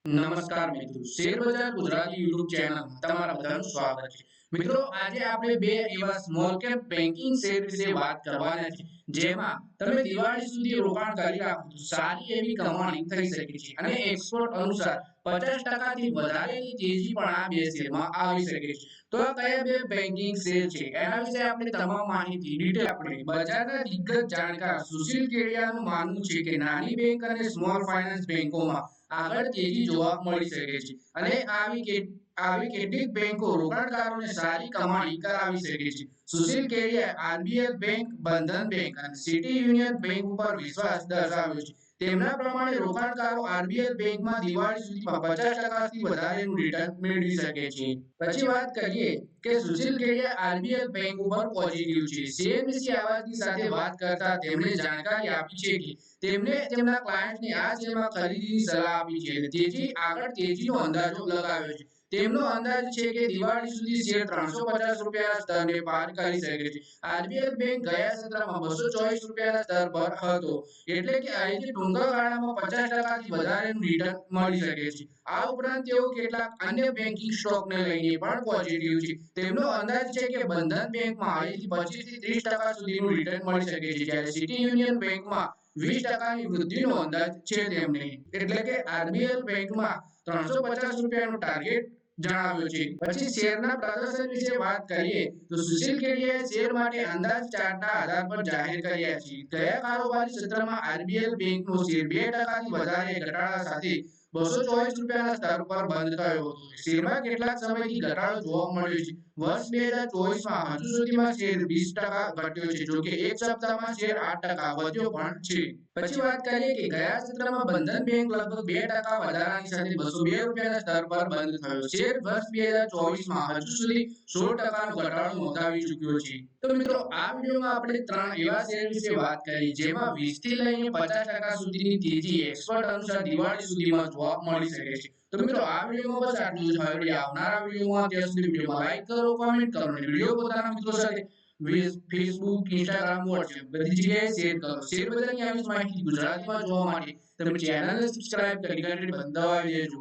નમસ્કાર મિત્રો, શેરબજાર ગુજરાતી યુટ્યુબ ચેનલમાં તમારા બધાનું સ્વાગત છે. મિત્રો, આજે આપણે બે એવા સ્મોલ કેપ બેન્કિંગ શેર વિશે વાત કરવાના છે, જેમાં તમે દિવાળી સુધી રોકાણ કરી રાખો તો સારી એવી કમાણી થઈ શકે છે અને એક્સપર્ટ અનુસાર 50% થી વધારેની તેજી પણ આ બે શેરમાં આવી શકે છે. તો આ કયા બે બેન્કિંગ શેર છે, એના વિશે આપણે તમામ માહિતી ડિટેલ આપણે બજારના દિગ્ગજ જાણકાર સુશીલ કેડિયાનું માનવું છે કે નાની બેંક અને સ્મોલ ફાઇનાન્સ બેંકોમાં આગળ તેજી જોવા મળી શકે છે અને આવી કેટલીક બેંકો રોકાણકારોને સારી કમાણી કરાવી શકે છે. સુશીલ કેડિયાએ આરબીએલ બેંક, બંધન બેંક અને સિટી યુનિયન બેંક ઉપર વિશ્વાસ દર્શાવ્યો છે. તેમના પ્રમાણે રોકાણકારો આરબીએલ બેંકમાં દિવાળી સુધીમાં 50% થી વધારેનું રિટર્ન મેળવી શકે છે. પછી વાત કરીએ કે સુશીલ કેડિયા આરબીએલ બેંક ઉપર પોઝિટિવ છે. સીએનબીસી આવાજની સાથે વાત કરતા તેમણે જાણકારી આપી છે કે તેમને તેમના ક્લાયન્ટને આ શેરમાં ખરીદીની સલાહ આપી છે અને તેથી આગળ તેજીનો અંદાજો લગાવ્યો છે. તેમનો અંદાજ છે કે દિવાળી સુધી શેર 350 રૂપિયાના સ્તરને પાર કરી શકે છે. આરબીએલ બેંક ગયા સત્રમાં 224 રૂપિયાના સ્તર પર હતો, એટલે કે અહીંથી ટૂંકા ગાળામાં 50%થી વધારેનું રિટર્ન મળી શકે છે. આ ઉપરાંત તેઓ કેટલાક અન્ય બેન્કિંગ સ્ટોકને લઈને પણ પોઝિટિવ છે. તેમનો અંદાજ છે કે બંધન બેંકમાં અહીંથી 25 થી 30% સુધીનું રિટર્ન મળી શકે છે, જ્યારે સિટી યુનિયન બેંકમાં 20%ની વૃદ્ધિનો અંદાજ છે તેમને. એટલે કે આરબીએલ બેંકમાં 350 રૂપિયાનો ટાર્ગેટ જણાવ્યો છે. પછી શેરના પ્રદર્શન વિશે વાત કરીએ તો સુશીલ કેડિયાએ શેર માટે અંદાજ ચાર્ટના આધાર પર જાહેર કર્યા છે. ગયા કારોબારી સત્રમાં આરબીએલ બેંકનો શેર 2%થી વધારે ઘટાડા સાથે 224 રૂપિયાના સ્તર પર બંધ થયો હતો. શેરમાં કેટલાક સમયથી ઘટાડો જોવા મળ્યો છે. વર્ષ 2024માં હજુ સુધીમાં શેર 20% ઘટ્યો છે, જોકે એક સપ્તાહમાં શેર 8% વધ્યો પણ છે. પછી વાત કરીએ કે ગયા સત્રમાં બંધન બેંક લગભગ 2% વધારાની સાથે 202 રૂપિયાના સ્તર પર બંધ થયો. શેર વર્ષ 2024માં હજુ સુધી 16%નો ઘટાડો નોંધાવી ચૂક્યો છે. તો મિત્રો, આ વિડીયોમાં આપણે ત્રણ એવા શેર વિશે વાત કરી જેમાં 20 થી લઈને 50% સુધીની તેજી એક્સપર્ટ અનુસાર દિવાળી સુધીમાં જોવા મળી શકે છે. તો મિત્રો, આ વિડીયોમાં બસ આટલું જ. હવે આવનારા વિડીયોમાં ત્યાં સુધી વિડીયોમાં લાઈક કરો, કોમેન્ટ કરો અને વિડીયો પોતાના મિત્રો સાથે ફેસબુક, ઇન્સ્ટાગ્રામ, વોટ્સએપ બધી જગ્યાએ શેર કરો. શેર બજારની આવી જ માહિતી ગુજરાતીમાં જોવા માટે તમે ચેનલને સબસ્ક્રાઇબ કરી ઘંટડી બંધ દબાવી દેજો.